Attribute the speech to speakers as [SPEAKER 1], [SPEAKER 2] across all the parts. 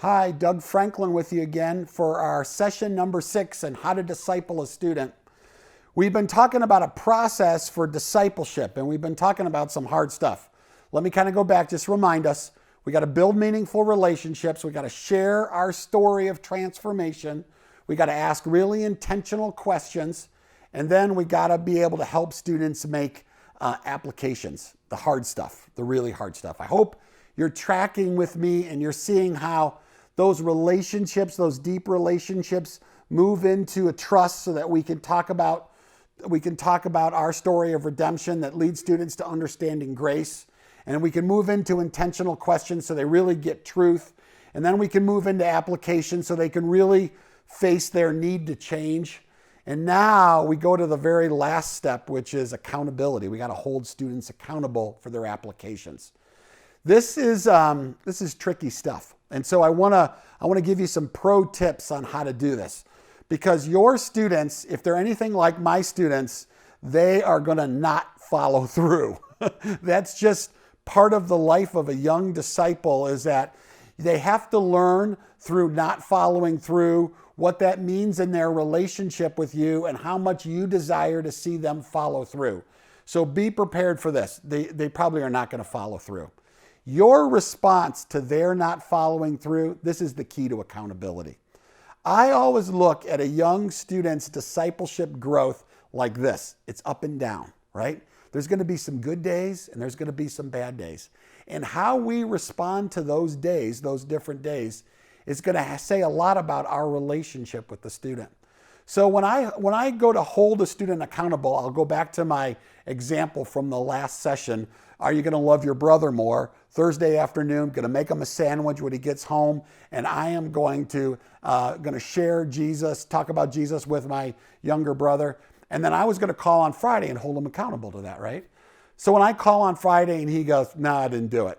[SPEAKER 1] Hi, Doug Franklin with you again for our session number 6 on how to disciple a student. We've been talking about a process for discipleship, and we've been talking about some hard stuff. Let me kind of go back, just remind us. We got to build meaningful relationships. We got to share our story of transformation. We got to ask really intentional questions. And then we got to be able to help students make applications, the hard stuff, the really hard stuff. I hope you're tracking with me and you're seeing how those relationships, those deep relationships, move into a trust so that we can talk about our story of redemption that leads students to understanding grace. And we can move into intentional questions so they really get truth. And then we can move into application so they can really face their need to change. And now we go to the very last step, which is accountability. We got to hold students accountable for their applications. This is tricky stuff. And so I want to give you some pro tips on how to do this. Because your students, if they're anything like my students, they are going to not follow through. That's just part of the life of a young disciple, is that they have to learn through not following through what that means in their relationship with you and how much you desire to see them follow through. So be prepared for this. They probably are not going to follow through. Your response to their not following through, this is the key to accountability. I always look at a young student's discipleship growth like this. It's up and down, right? There's going to be some good days and there's going to be some bad days. And how we respond to those days, those different days, is going to say a lot about our relationship with the student. So when I go to hold a student accountable, I'll go back to my example from the last session. Are you going to love your brother more? Thursday afternoon, going to make him a sandwich when he gets home, and I am going to share Jesus, talk about Jesus with my younger brother. And then I was going to call on Friday and hold him accountable to that, right? So when I call on Friday and he goes, no, I didn't do it.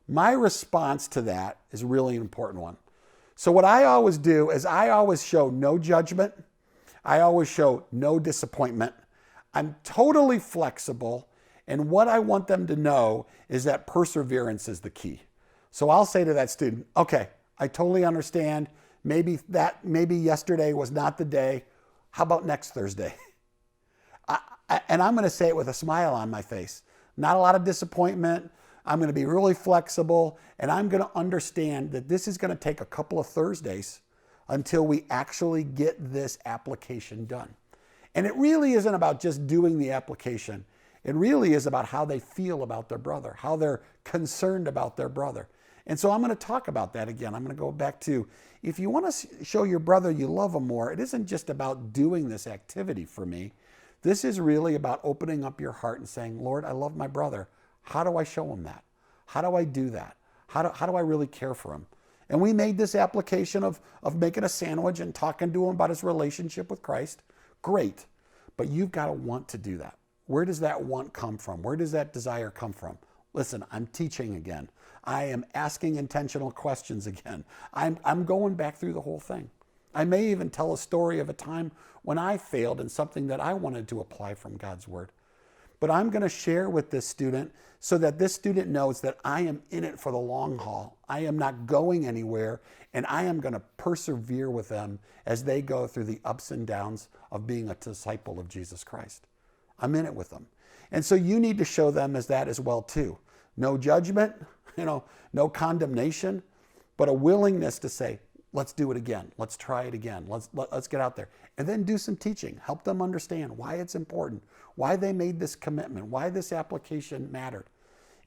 [SPEAKER 1] My response to that is really an important one. So what I always do is I always show no judgment. I always show no disappointment. I'm totally flexible. And what I want them to know is that perseverance is the key. So I'll say to that student, okay, I totally understand. Maybe yesterday was not the day. How about next Thursday? And I'm going to say it with a smile on my face. Not a lot of disappointment. I'm going to be really flexible. And I'm going to understand that this is going to take a couple of Thursdays until we actually get this application done. And it really isn't about just doing the application. It really is about how they feel about their brother, how they're concerned about their brother. And so I'm going to talk about that again. I'm going to go back to, if you want to show your brother you love him more, it isn't just about doing this activity for me. This is really about opening up your heart and saying, Lord, I love my brother. How do I show him that? How do I do that? How do I really care for him? And we made this application of making a sandwich and talking to him about his relationship with Christ. Great. But you've got to want to do that. Where does that want come from? Where does that desire come from? Listen, I'm teaching again. I am asking intentional questions again. I'm going back through the whole thing. I may even tell a story of a time when I failed in something that I wanted to apply from God's word. But I'm going to share with this student so that this student knows that I am in it for the long haul. I am not going anywhere, and I am going to persevere with them as they go through the ups and downs of being a disciple of Jesus Christ. I'm in it with them. And so you need to show them as that as well too. No judgment, no condemnation, but a willingness to say, let's do it again. Let's try it again. Let's get out there. And then do some teaching. Help them understand why it's important, why they made this commitment, why this application mattered.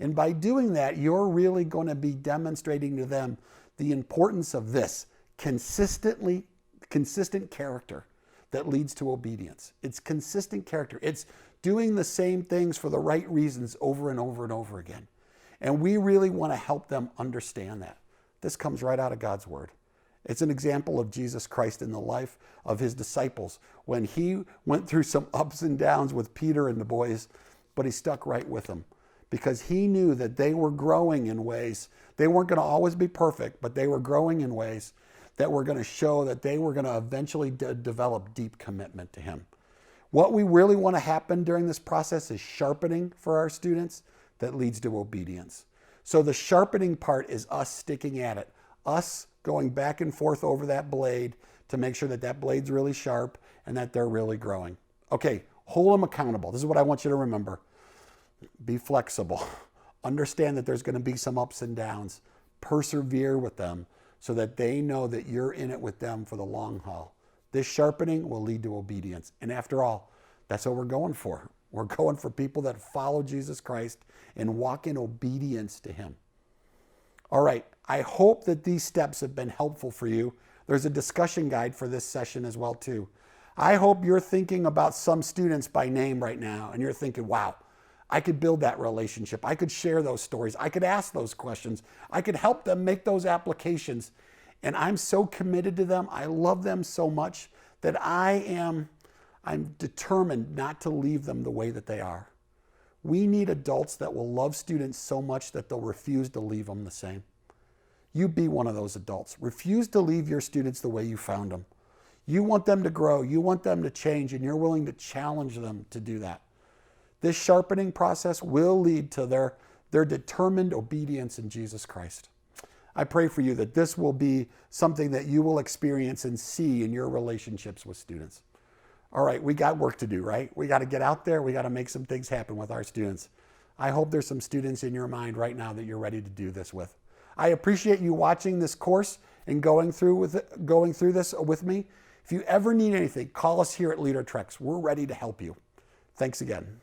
[SPEAKER 1] And by doing that, you're really going to be demonstrating to them the importance of this consistent character that leads to obedience. It's consistent character. It's doing the same things for the right reasons over and over and over again. And we really want to help them understand that. This comes right out of God's word. It's an example of Jesus Christ in the life of his disciples when he went through some ups and downs with Peter and the boys, but he stuck right with them because he knew that they were growing in ways. They weren't going to always be perfect, but they were growing in ways that were going to show that they were going to eventually develop deep commitment to him. What we really want to happen during this process is sharpening for our students that leads to obedience. So the sharpening part is us sticking at it, us going back and forth over that blade to make sure that that blade's really sharp and that they're really growing. Okay, hold them accountable. This is what I want you to remember. Be flexible. Understand that there's going to be some ups and downs. Persevere with them so that they know that you're in it with them for the long haul. This sharpening will lead to obedience. And after all, that's what we're going for. We're going for people that follow Jesus Christ and walk in obedience to him. All right, I hope that these steps have been helpful for you. There's a discussion guide for this session as well too. I hope you're thinking about some students by name right now and you're thinking, wow, I could build that relationship. I could share those stories. I could ask those questions. I could help them make those applications. And I'm so committed to them. I love them so much that I'm determined not to leave them the way that they are. We need adults that will love students so much that they'll refuse to leave them the same. You be one of those adults. Refuse to leave your students the way you found them. You want them to grow. You want them to change, and you're willing to challenge them to do that. This sharpening process will lead to their determined obedience in Jesus Christ. I pray for you that this will be something that you will experience and see in your relationships with students. All right, we got work to do, right? We got to get out there. We got to make some things happen with our students. I hope there's some students in your mind right now that you're ready to do this with. I appreciate you watching this course and going through this with me. If you ever need anything, call us here at LeaderTrex. We're ready to help you. Thanks again.